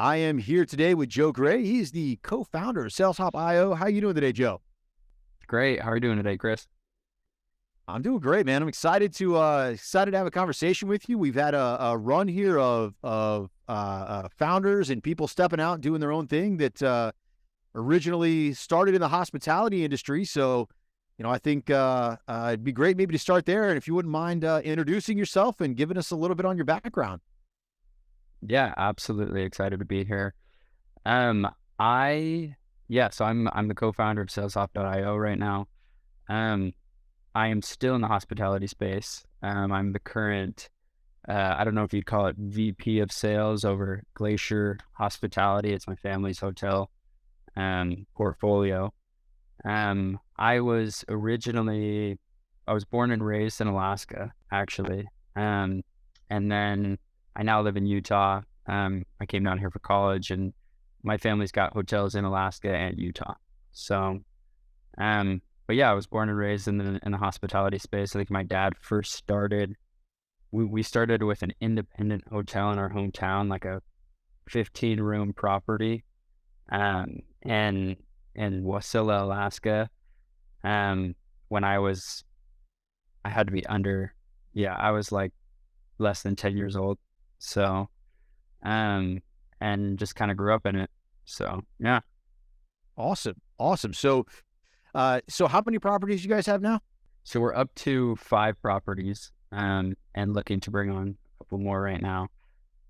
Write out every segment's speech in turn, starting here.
I am here today with Joe Gray. He's the co-founder of Sales Hop IO. How you doing today, Joe? Great. How are you doing today, Chris? I'm doing great, man. I'm excited to have a conversation with you. We've had a run here of founders and people stepping out and doing their own thing that originally started in the hospitality industry. So, I think it'd be great maybe to start there. And if you wouldn't mind introducing yourself and giving us a little bit on your background. Yeah, absolutely excited to be here. Um, I so I'm the co-founder of SalesHop.io right now. Um, I am still in the hospitality space. I'm the current I don't know if you'd call it VP of sales over Glacier Hospitality. It's my family's hotel portfolio. I was originally I was born and raised in Alaska, actually. And then I now live in Utah. I came down here for college, and my family's got hotels in Alaska and Utah. So, but yeah, I was born and raised in the hospitality space. I think my dad first started. We started with an independent hotel in our hometown, like a 15-room property, and in Wasilla, Alaska. When I had to be I was like less than 10 years old. So, and just kind of grew up in it. So, yeah. Awesome. Awesome. So how many properties you guys have now? So we're up to 5 properties, and looking to bring on a couple more right now.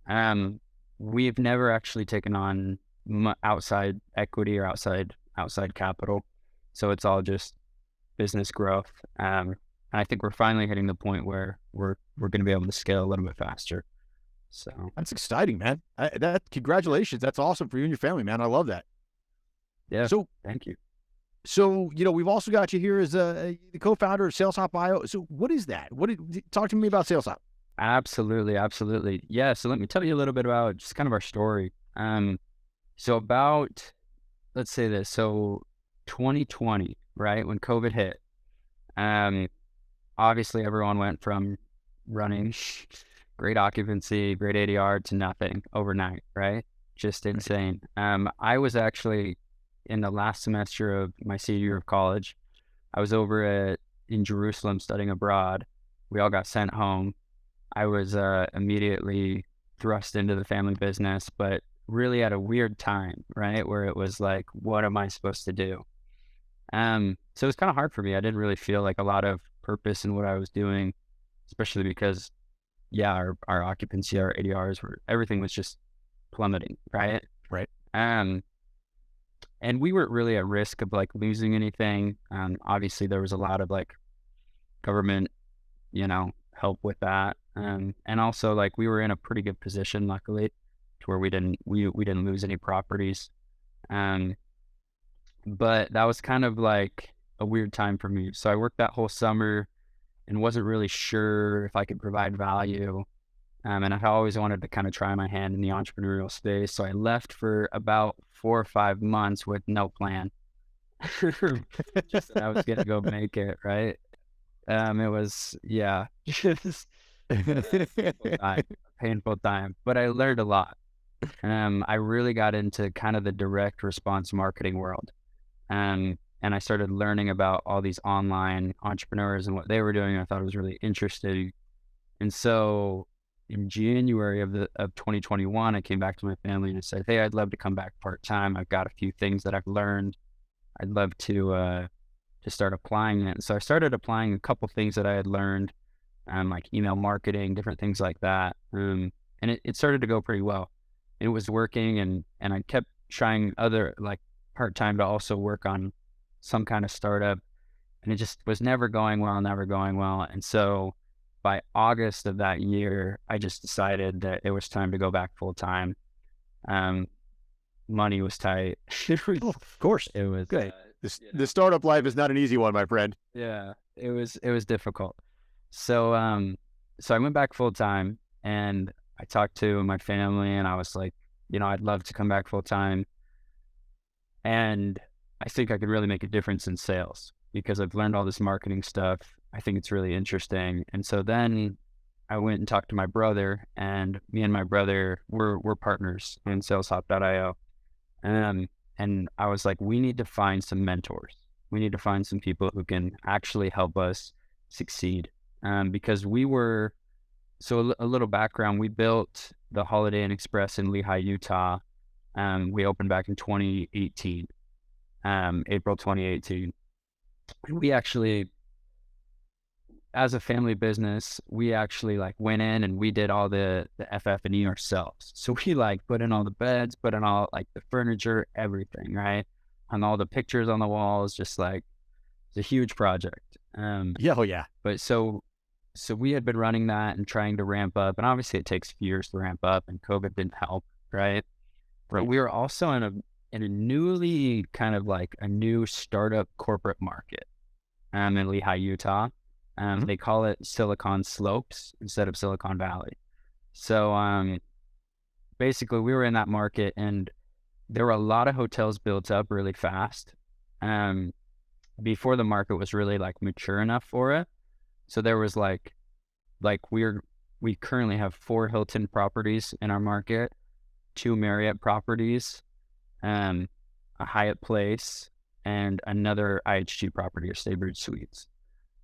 Um, we've never actually taken on outside equity or outside capital. So it's all just business growth. And I think we're finally hitting the point where we're going to be able to scale a little bit faster. So That's exciting, man. Congratulations. That's awesome for you and your family, man. I love that. yeah, So, thank you. we've also got you here as the co-founder of Sales Hop IO. So what is that? Talk to me about Sales Hop. Absolutely, absolutely. Yeah. So let me tell you a little bit about just kind of our story. So about, let's say this, so 2020, right, when COVID hit, um, obviously everyone went from running great occupancy, great ADR to nothing overnight, right? Just insane. I was actually in the last semester of my senior year of college. I was in Jerusalem studying abroad. We all got sent home. I was immediately thrust into the family business, but really at a weird time, right? Where it was like, what am I supposed to do? So it was kind of hard for me. I didn't really feel like a lot of purpose in what I was doing, especially because, yeah, our occupancy, our ADRs everything was just plummeting, right? Right. Um, and we weren't really at risk of like losing anything. Obviously there was a lot of like government, help with that. And also like we were in a pretty good position, luckily, to where we didn't lose any properties. Um, but that was kind of like a weird time for me. So I worked that whole summer and wasn't really sure if I could provide value. And I always wanted to kind of try my hand in the entrepreneurial space. So I left for about 4 or 5 months with no plan. Just that I was going to go make it, right? It was, yeah, just a painful time, but I learned a lot. I really got into kind of the direct response marketing world. And I started learning about all these online entrepreneurs and what they were doing. I thought it was really interesting. And so in January of 2021, I came back to my family and I said, "Hey, I'd love to come back part-time. I've got a few things that I've learned. I'd love to start applying it." So I started applying a couple things that I had learned, like email marketing, different things like that. And it started to go pretty well. It was working, and I kept trying other like part-time to also work on some kind of startup, and it just was never going well. And so by August of that year, I just decided that it was time to go back full-time. Um, Money was tight. Oh, of course. It was, Good. The startup life is not an easy one, my friend. yeah, it was difficult. So I went back full time, and I talked to my family, and I was like, I'd love to come back full time. And I think I could really make a difference in sales because I've learned all this marketing stuff. I think it's really interesting. And so then I went and talked to my brother, and me and my brother we're partners in SalesHop.io. Um, and I was like, we need to find some mentors. We need to find some people who can actually help us succeed. Because we were a little background. We built the Holiday Inn Express in Lehi, Utah. We opened back in 2018, April 2018. We actually, as a family business, we actually like went in and we did all the FF&E ourselves. So we like put in all the beds, put in all like the furniture, everything, right? And all the pictures on the walls, just like it's a huge project. Yeah, oh yeah. But so we had been running that and trying to ramp up, and obviously it takes years to ramp up, and COVID didn't help, right? But Right. we were also in a newly kind of like a new startup corporate market, in Lehi, Utah. Mhm. They call it Silicon Slopes instead of Silicon Valley. So basically, we were in that market, and there were a lot of hotels built up really fast, um, before the market was really like mature enough for it. So there was like we currently have 4 Hilton properties in our market, 2 Marriott properties, um, a Hyatt Place, and another IHG property or Staybridge Suites.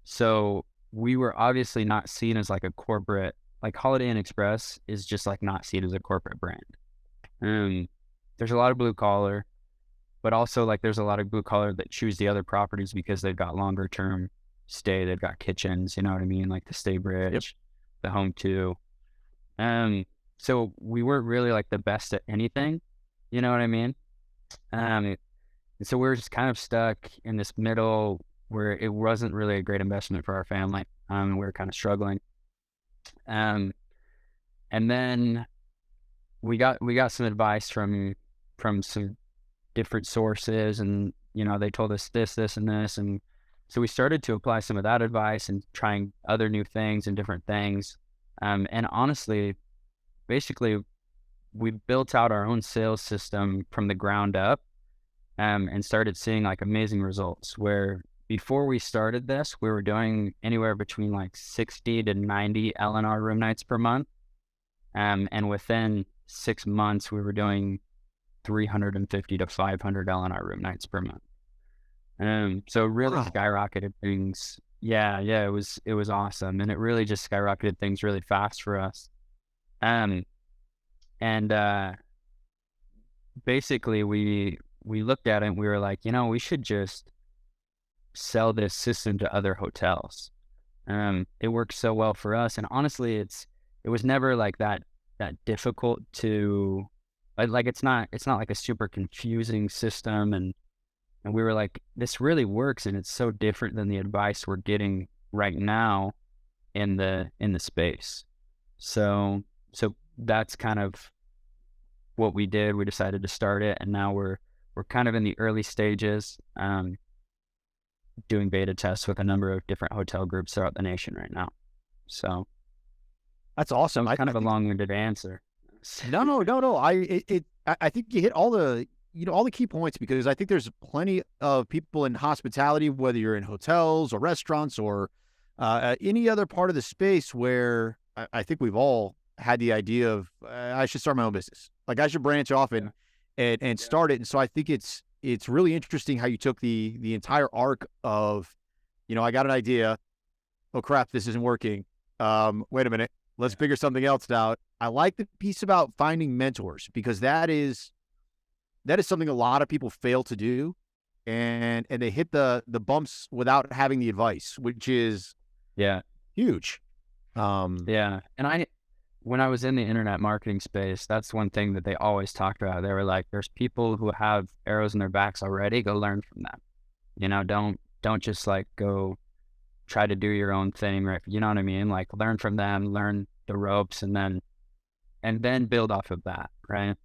So we were obviously not seen as like a corporate, like Holiday Inn Express is just like not seen as a corporate brand. Um, there's a lot of blue collar, but also like there's a lot of blue collar that choose the other properties because they've got longer term stay. They've got kitchens, you know what I mean? Like the Yep. Staybridge, the Home 2. Um, so we weren't really like the best at anything, you know what I mean? Um, and so we were just kind of stuck in this middle where it wasn't really a great investment for our family. We were kind of struggling. Um, and then we got some advice from some different sources, and you know they told us this, and this, and so we started to apply some of that advice and trying other new things and different things. And honestly, basically, we built out our own sales system from the ground up, and started seeing like amazing results. Where before we started this, we were doing anywhere between like 60 to 90 LNR room nights per month. And within 6 months, we were doing 350 to 500 LNR room nights per month. So it really Wow. skyrocketed things. Yeah, it was awesome, and it really just skyrocketed things really fast for us. Um, and basically, we looked at it and we were like, you know, we should just sell this system to other hotels. It works so well for us, and honestly, it was never like that difficult to like. It's not like a super confusing system, and we were like, this really works, and it's so different than the advice we're getting right now in the space. So that's kind of what we did. We decided to start it, and now we're kind of in the early stages, doing beta tests with a number of different hotel groups throughout the nation right now. So That's that awesome. was kind I of a think long-winded answer. no. I think you hit all the all the key points because I think there's plenty of people in hospitality, whether you're in hotels or restaurants or any other part of the space where I think we've all had the idea of I should start my own business. Like I should branch off Yeah, and yeah, start it. And so I think it's really interesting how you took the entire arc of, I got an idea. Oh crap, this isn't working. Wait a minute. Let's yeah, figure something else out. I like the piece about finding mentors because that is something a lot of people fail to do, and they hit the bumps without having the advice, which is yeah, huge. Um, yeah. And when I was in the internet marketing space, that's one thing that they always talked about. They were like, "There's people who have arrows in their backs already. Go learn from them. You know, don't just like go try to do your own thing, right? You know what I mean? Like learn from them, learn the ropes, and then build off of that, right?"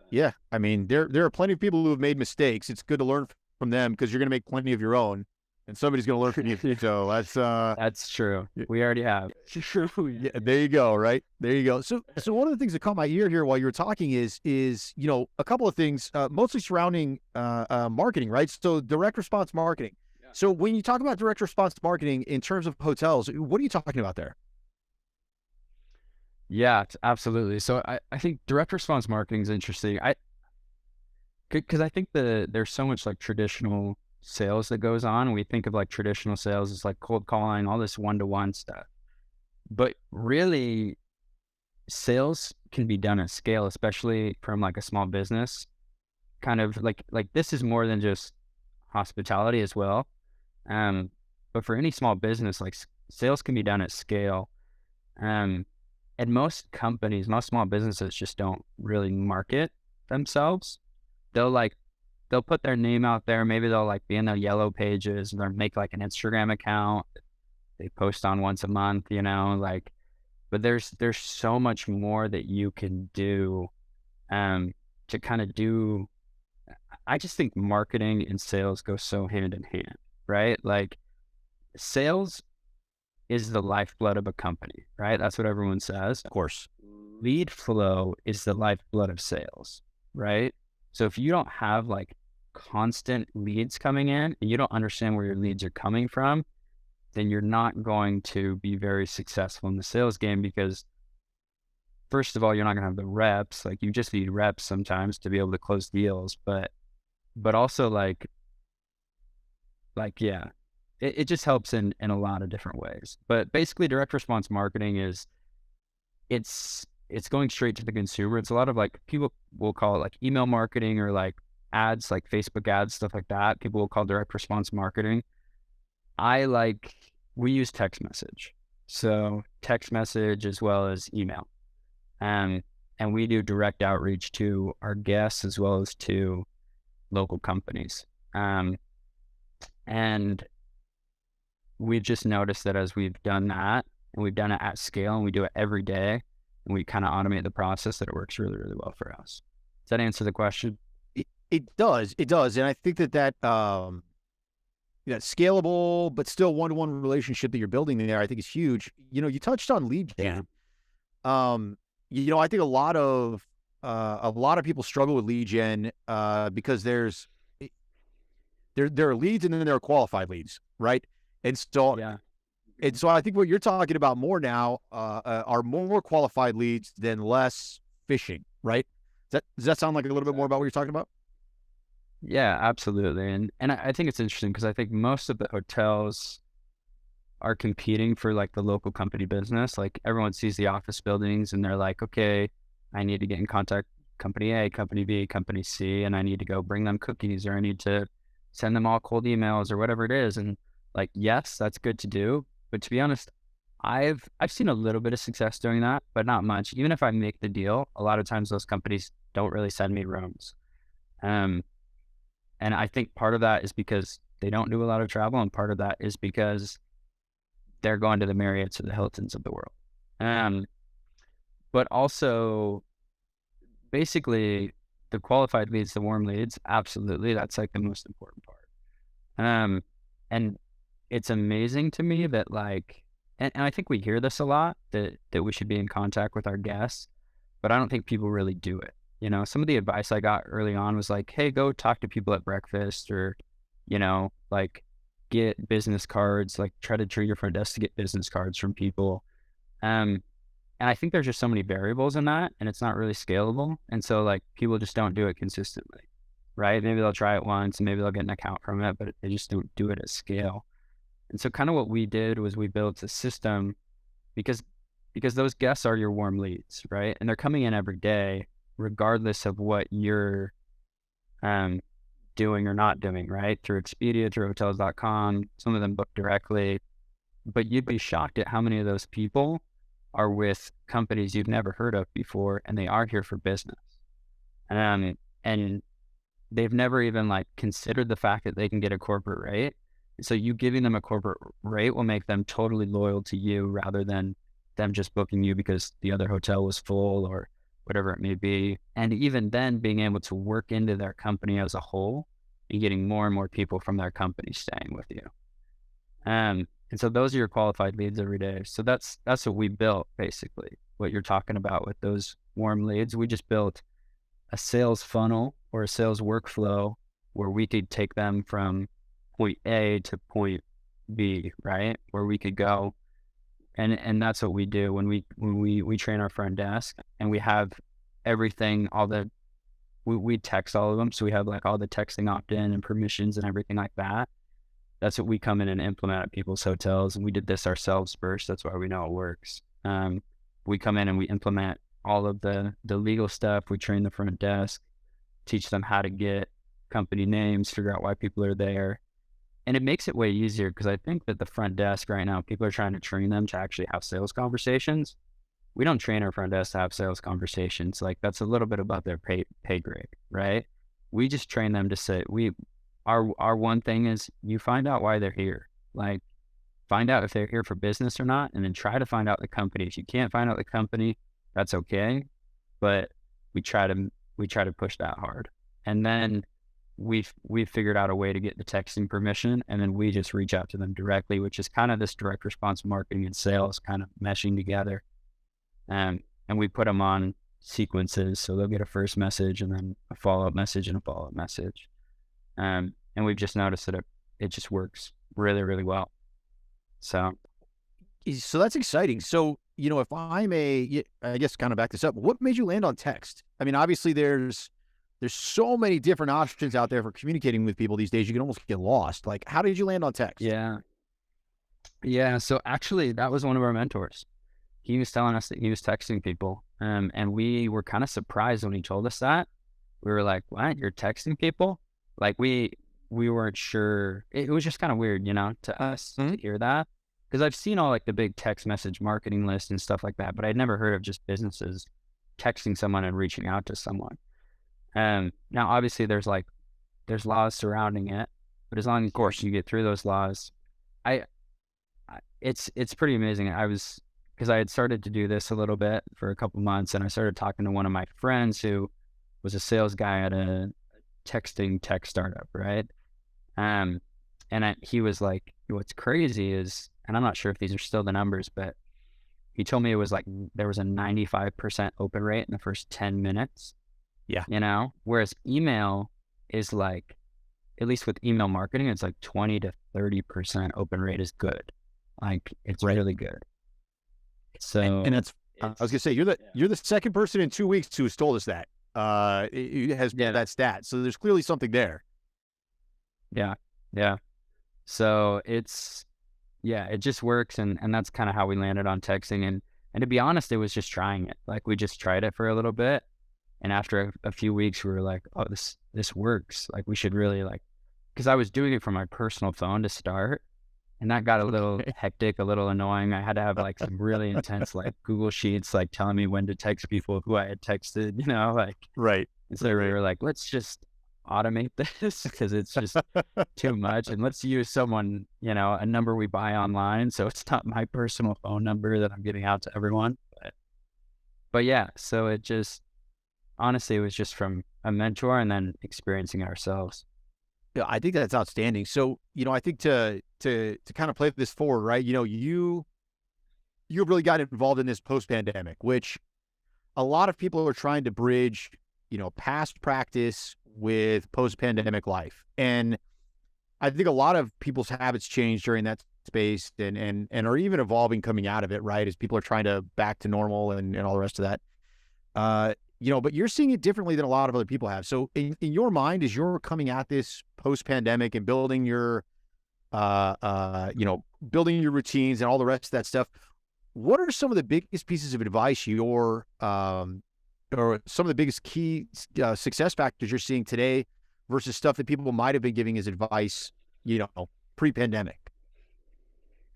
yeah, I mean there are plenty of people who have made mistakes. It's good to learn from them because you're going to make plenty of your own, and somebody's going to learn from you. So that's That's true. We already have. yeah, there you go, right? There you go. So one of the things that caught my ear here while you were talking is a couple of things, mostly surrounding marketing, right? So direct response marketing. Yeah. So when you talk about direct response marketing in terms of hotels, what are you talking about there? Yeah, absolutely. So I think direct response marketing is interesting. Because I think there's so much like traditional sales that goes on. We think of like traditional sales as like cold calling, all this one-to-one stuff. But really, sales can be done at scale, especially from like a small business. Kind of like this is more than just hospitality as well. Um, but for any small business, like sales can be done at scale. Um, and most companies, most small businesses just don't really market themselves. They'll like they'll put their name out there. Maybe they'll like be in the yellow pages, and they'll make like an Instagram account. They post on once a month, like. But there's so much more that you can do um, to kind of do. I just think marketing and sales go so hand in hand, right? Like sales is the lifeblood of a company, right? That's what everyone says. Of course. Lead flow is the lifeblood of sales, right? So if you don't have like constant leads coming in and you don't understand where your leads are coming from, then you're not going to be very successful in the sales game because first of all, you're not going to have the reps. Like you just need reps sometimes to be able to close deals, but also yeah, it just helps in a lot of different ways. But basically direct response marketing is it's going straight to the consumer. It's a lot of like people will call it like email marketing or like ads, like Facebook ads, stuff like that. People will call direct response marketing. We use text message. So text message as well as email. Um, and we do direct outreach to our guests as well as to local companies. And we've just noticed that as we've done that and we've done it at scale and we do it every day and we kind of automate the process that it works really, really well for us. Does that answer the question? It does. It does. And I think that scalable but still one-to-one relationship that you're building there, I think is huge. You touched on lead gen. Um, I think a lot of people struggle with lead gen because there are leads and then there are qualified leads, right? And so Yeah. and so I think what you're talking about more now are more qualified leads than less phishing, right? Does that sound like a little bit more about what you're talking about? Yeah, absolutely. And I think it's interesting because I think most of the hotels are competing for like the local company business. Like everyone sees the office buildings and they're like, okay, I need to get in contact company A, company B, company C, and I need to go bring them cookies or I need to send them all cold emails or whatever it is. And like, yes, that's good to do. But to be honest, I've seen a little bit of success doing that, but not much. Even if I make the deal, a lot of times those companies don't really send me rooms. Um, and I think part of that is because they don't do a lot of travel, and part of that is because they're going to the Marriotts or the Hiltons of the world. Um, but also, basically, the qualified leads, the warm leads, absolutely, that's like the most important part. Um, and it's amazing to me that like, and I think we hear this a lot that we should be in contact with our guests, but I don't think people really do it. Some of the advice I got early on was like, hey, go talk to people at breakfast or, like get business cards, like try to treat your front desk to get business cards from people. Um, and I think there's just so many variables in that and it's not really scalable. And so like people just don't do it consistently, right? Maybe they'll try it once and maybe they'll get an account from it, but they just don't do it at scale. And so kind of what we did was we built a system because those guests are your warm leads, right? And they're coming in every day, regardless of what you're um, doing or not doing, right? Through Expedia, through hotels.com, some of them book directly. But you'd be shocked at how many of those people are with companies you've never heard of before, and they are here for business. And they've never even like considered the fact that they can get a corporate rate. So you giving them a corporate rate will make them totally loyal to you rather than them just booking you because the other hotel was full or whatever it may be. And even then being able to work into their company as a whole and getting more and more people from their company staying with you. And so those are your qualified leads every day. So that's what we built basically. What you're talking about with those warm leads, we just built a sales funnel or a sales workflow where we could take them from point A to point B, right? Where we could go And that's what we do when we train our front desk, and we have everything, we text all of them. So we have like all the texting opt-in and permissions and everything like that. That's what we come in and implement at people's hotels. And we did this ourselves first. That's why we know it works. We come in and we implement all of the legal stuff. We train the front desk, teach them how to get company names, figure out why people are there. And it makes it way easier because I think that the front desk right now, people are trying to train them to actually have sales conversations. We don't train our front desk to have sales conversations. Like that's a little bit above their pay grade, right? We just train them to say, our one thing is you find out why they're here. Like find out if they're here for business or not, and then try to find out the company. If you can't find out the company, that's okay. But we try to push that hard. And then we've figured out a way to get the texting permission, and then we just reach out to them directly, which is kind of this direct response marketing and sales kind of meshing together. And we put them on sequences, so they'll get a first message and then a follow-up message and a follow-up message. And we've just noticed that it just works really, really well. So that's exciting. So, if I guess kind of back this up, what made you land on text? I mean, obviously there's so many different options out there for communicating with people these days. You can almost get lost. Like, how did you land on text? yeah. So actually that was one of our mentors. He was telling us that he was texting people. And we were kind of surprised when he told us that. We were like, what? You're texting people? Like we weren't sure. It was just kind of weird, to us to hear that. Because I've seen all like the big text message marketing lists and stuff like that, but I'd never heard of just businesses texting someone and reaching out to someone. Now obviously there's laws surrounding it, but as long as, of course, you get through those laws, it's pretty amazing. Because I had started to do this a little bit for a couple months, and I started talking to one of my friends who was a sales guy at a texting tech startup, right? He was like, what's crazy is, and I'm not sure if these are still the numbers, but he told me it was like there was a 95% open rate in the first 10 minutes. Yeah. Whereas email is like, at least with email marketing, it's like 20 to 30% open rate is good. Like it's really good. So, and that's, I was gonna say, you're the second person in 2 weeks who has told us that. It has that stat. So there's clearly something there. Yeah. So it just works, and that's kind of how we landed on texting. And to be honest, it was just trying it. Like we just tried it for a little bit, and after a few weeks, we were like, oh, this works. Like we should really because I was doing it from my personal phone to start. And that got a little hectic, a little annoying. I had to have like some really intense like Google Sheets, like telling me when to text people who I had texted, Right. And so we were like, let's just automate this because it's just too much. And let's use someone, a number we buy online. So it's not my personal phone number that I'm giving out to everyone. But yeah, so honestly, it was just from a mentor and then experiencing it ourselves. Yeah, I think that's outstanding. So, I think to kind of play this forward, right? You really got involved in this post-pandemic, which a lot of people are trying to bridge, past practice with post-pandemic life. And I think a lot of people's habits change during that space and are even evolving coming out of it, right? As people are trying to back to normal and all the rest of that. But you're seeing it differently than a lot of other people have. So in your mind, as you're coming at this post-pandemic and building your, building your routines and all the rest of that stuff, what are some of the biggest pieces of advice or some of the biggest key success factors you're seeing today versus stuff that people might have been giving as advice, pre-pandemic?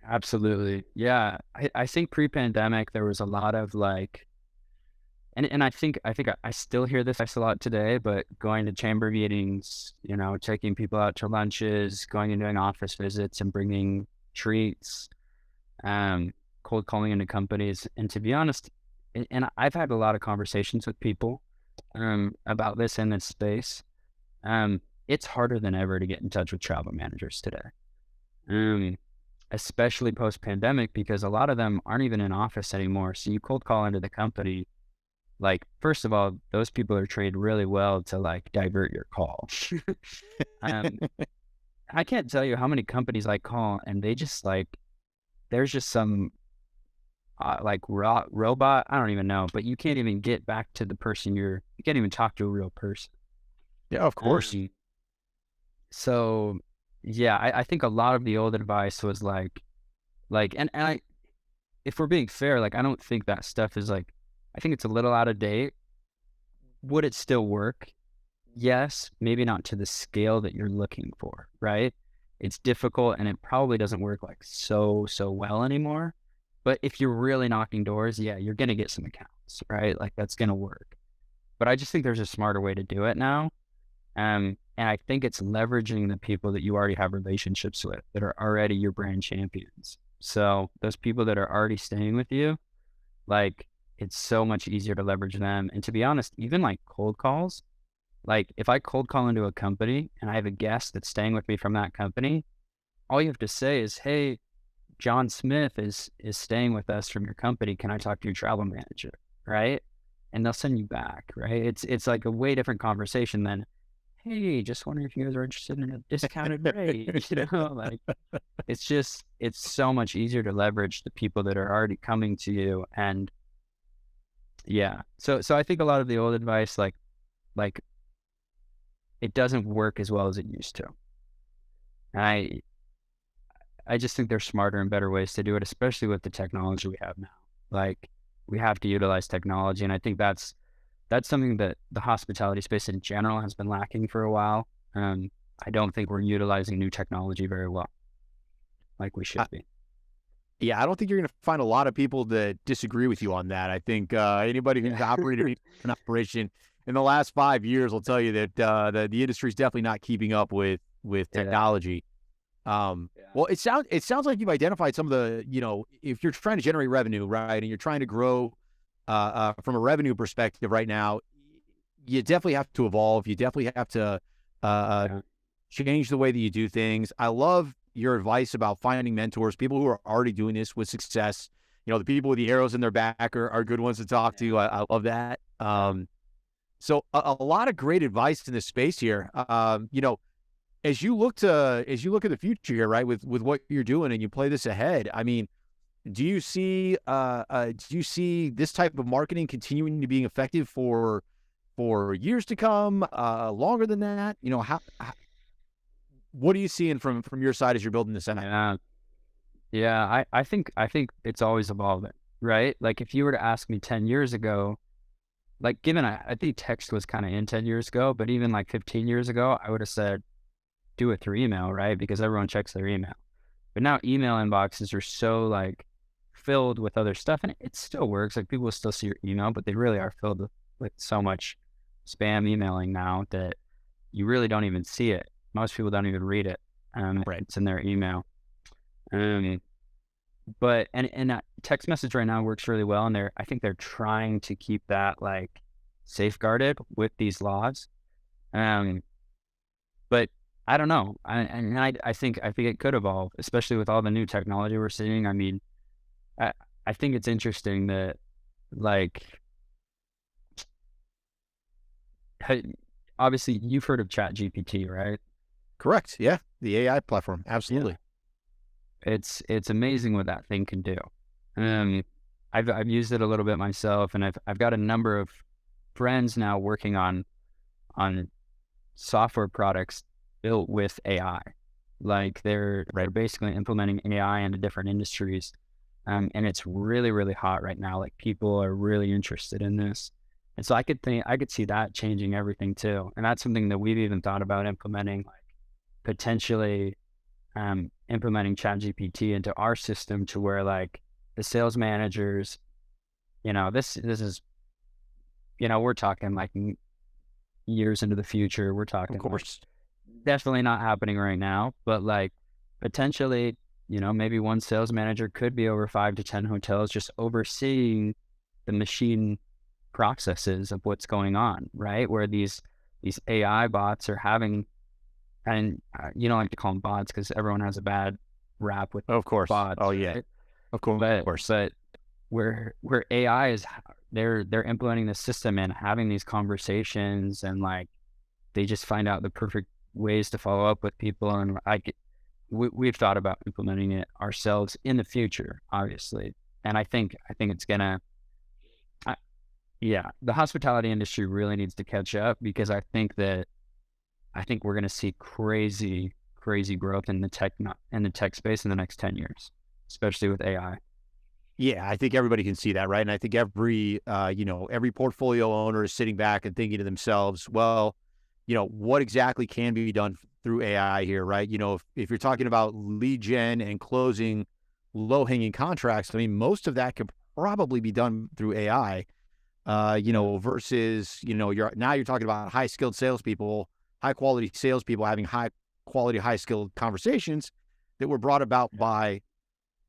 Absolutely. Yeah. I think pre-pandemic, there was a lot of and I think I still hear this a lot today, but going to chamber meetings, taking people out to lunches, going and doing office visits and bringing treats, cold calling into companies. And to be honest, and I've had a lot of conversations with people about this in this space. It's harder than ever to get in touch with travel managers today, especially post-pandemic, because a lot of them aren't even in office anymore. So you cold call into the company. Like, first of all, those people are trained really well to divert your call. I can't tell you how many companies I call and they just there's just some like robot. I don't even know, but you can't even get back to the person you can't even talk to a real person. Yeah, of course. Um, so yeah, I think a lot of the old advice was and I, if we're being fair, like I don't think that stuff is like, I think it's a little out of date. Would it still work? Yes, maybe not to the scale that you're looking for, right? It's difficult and it probably doesn't work like so well anymore. But if you're really knocking doors, yeah, you're going to get some accounts, right? Like that's going to work. But I just think there's a smarter way to do it now. And I think it's leveraging the people that you already have relationships with that are already your brand champions. So those people that are already staying with you, like it's so much easier to leverage them. And to be honest, even like cold calls, like if I cold call into a company and I have a guest that's staying with me from that company, all you have to say is, "Hey, John Smith is staying with us from your company. Can I talk to your travel manager?" Right? And they'll send you back, right? It's like a way different conversation than, "Hey, just wondering if you guys are interested in a discounted rate." Like it's so much easier to leverage the people that are already coming to you. And yeah. So I think a lot of the old advice, like it doesn't work as well as it used to. I I just think there's smarter and better ways to do it, especially with the technology we have now. Like we have to utilize technology, and I think that's something that the hospitality space in general has been lacking for a while. I don't think we're utilizing new technology very well, like we I, should be. yeah, I don't think you're going to find a lot of people that disagree with you on that. I think anybody who's Yeah. operated an operation in the last 5 years will tell you that the industry is definitely not keeping up with Yeah. technology. Yeah. Well, it sounds like you've identified some of the, if you're trying to generate revenue, right, and you're trying to grow from a revenue perspective right now, you definitely have to evolve. You definitely have to uh, Yeah. change the way that you do things. I love your advice about finding mentors, people who are already doing this with success. The people with the arrows in their back are good ones to talk to. I love that. Yeah. So a lot of great advice in this space here. As you look at the future here, right, with what you're doing and you play this ahead, I mean, do you see this type of marketing continuing to being effective for years to come, longer than that? What are you seeing from your side as you're building this out? Yeah. Yeah. I think it's always evolving, right? Like if you were to ask me 10 years ago, like given I think text was kind of in 10 years ago, but even like 15 years ago, I would have said do it through email, right? Because everyone checks their email. But now email inboxes are so like filled with other stuff, and it still works. Like people still see your email, but they really are filled with so much spam emailing now that you really don't even see it. Most people don't even read it. Right. It's in their email. Um, but that text message right now works really well, and I think they're trying to keep that like safeguarded with these laws. Um, but I don't know. I think it could evolve, especially with all the new technology we're seeing. I mean, I I think it's interesting that like hey, obviously you've heard of Chat GPT, right? Correct. Yeah. The AI platform. Yeah. Absolutely. It's amazing what that thing can do. Um, I've used it a little bit myself, and I've got a number of friends now working on software products built with AI. Like they're Right. basically implementing AI into different industries. And it's really, really hot right now. Like people are really interested in this. And so I could see that changing everything too. And that's something that we've even thought about implementing, like potentially implementing ChatGPT into our system to where like the sales managers, this is, we're talking like years into the future. We're Of talking like course. definitely not happening right now, but like potentially, maybe one sales manager could be over 5 to 10 hotels just overseeing the machine processes of what's going on, right? Where these AI bots are having, and you don't like to call them bots because everyone has a bad rap with Of course. bots, Oh yeah. right? Of But course. but where AI is, they're implementing the system and having these conversations, and like they just find out the perfect ways to follow up with people. And we've thought about implementing it ourselves in the future, obviously. And I think it's gonna, I, yeah, the hospitality industry really needs to catch up, because I think we're gonna see crazy growth in the in the tech space in the next 10 years, especially with AI. Yeah, I think everybody can see that, right? And I think every portfolio owner is sitting back and thinking to themselves, well, what exactly can be done through AI here, right? If you're talking about lead gen and closing low-hanging contracts, I mean, most of that could probably be done through AI, versus, you're talking about high-skilled salespeople, high-quality salespeople having high-quality, high-skilled conversations that were brought about by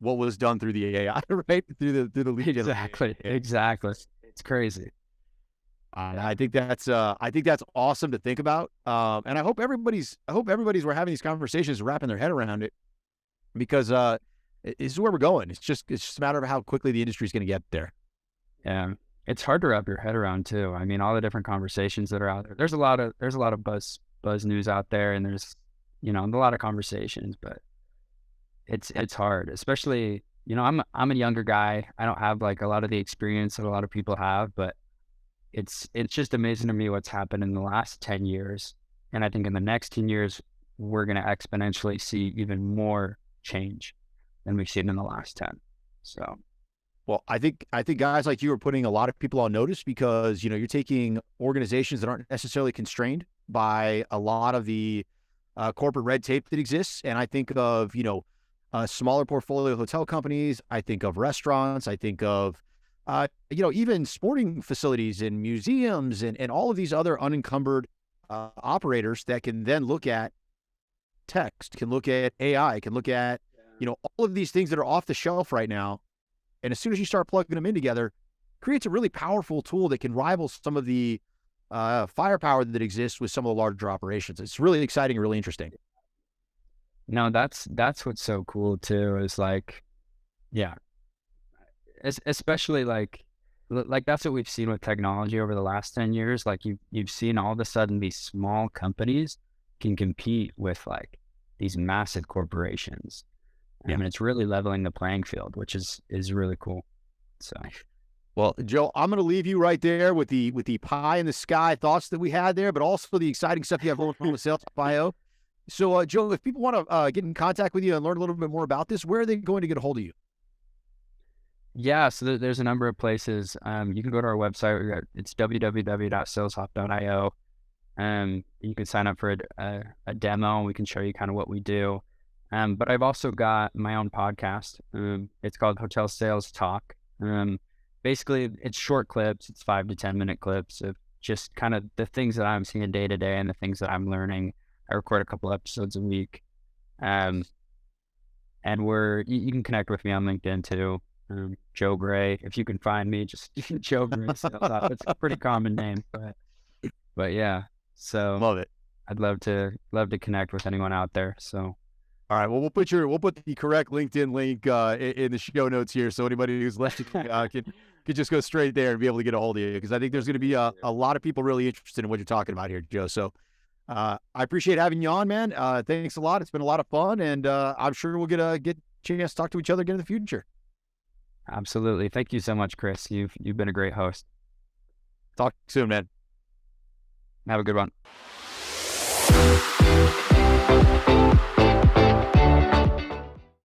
what was done through the AI, right? Through the lead generation. Exactly. It's crazy. Yeah. I think that's awesome to think about. And I hope everybody's we're having these conversations wrapping their head around it, because this is where we're going. It's just a matter of how quickly the industry is going to get there. Yeah. It's hard to wrap your head around too. I mean, all the different conversations that are out there. There's a lot of buzz news out there, and there's, a lot of conversations, but it's hard, especially, I'm a younger guy. I don't have like a lot of the experience that a lot of people have, but it's just amazing to me what's happened in the last 10 years. And I think in the next 10 years, we're going to exponentially see even more change than we've seen in the last 10. So, Well, I think guys like you are putting a lot of people on notice, because you're taking organizations that aren't necessarily constrained by a lot of the corporate red tape that exists, and I think of smaller portfolio hotel companies. I think of restaurants. I think of even sporting facilities and museums and all of these other unencumbered operators that can then look at text, can look at AI, can look at all of these things that are off the shelf right now. And as soon as you start plugging them in together, creates a really powerful tool that can rival some of the firepower that exists with some of the larger operations. It's really exciting and really interesting. no, that's what's so cool too, is like, yeah, especially like that's what we've seen with technology over the last 10 years. Like you've seen all of a sudden these small companies can compete with like these massive corporations. I Yeah. mean, it's really leveling the playing field, which is really cool. So, Well, Joe, I'm going to leave you right there with the pie in the sky thoughts that we had there, but also the exciting stuff you have going on with Sales.io. So, Joe, if people want to get in contact with you and learn a little bit more about this, where are they going to get a hold of you? yeah, so there's a number of places. You can go to our website. It's www.saleshop.io. You can sign up for a demo, and we can show you kind of what we do. But I've also got my own podcast. It's called Hotel Sales Talk. Basically, it's short clips. It's 5 to 10 minute clips of just kind of the things that I'm seeing day to day and the things that I'm learning. I record a couple episodes a week. Um, and you can connect with me on LinkedIn too. Joe Gray. If you can find me, just Joe Gray Sales Talk. It's a pretty common name, but yeah. So Love it. I'd love to connect with anyone out there. So. All right. Well, we'll put the correct LinkedIn link in the show notes here, so anybody who's listening can just go straight there and be able to get a hold of you, because I think there's going to be a lot of people really interested in what you're talking about here, Joe. So I appreciate having you on, man. Thanks a lot. It's been a lot of fun, and I'm sure we'll get a chance to talk to each other again in the future. Absolutely. Thank you so much, Chris. You've been a great host. Talk soon, man. Have a good one.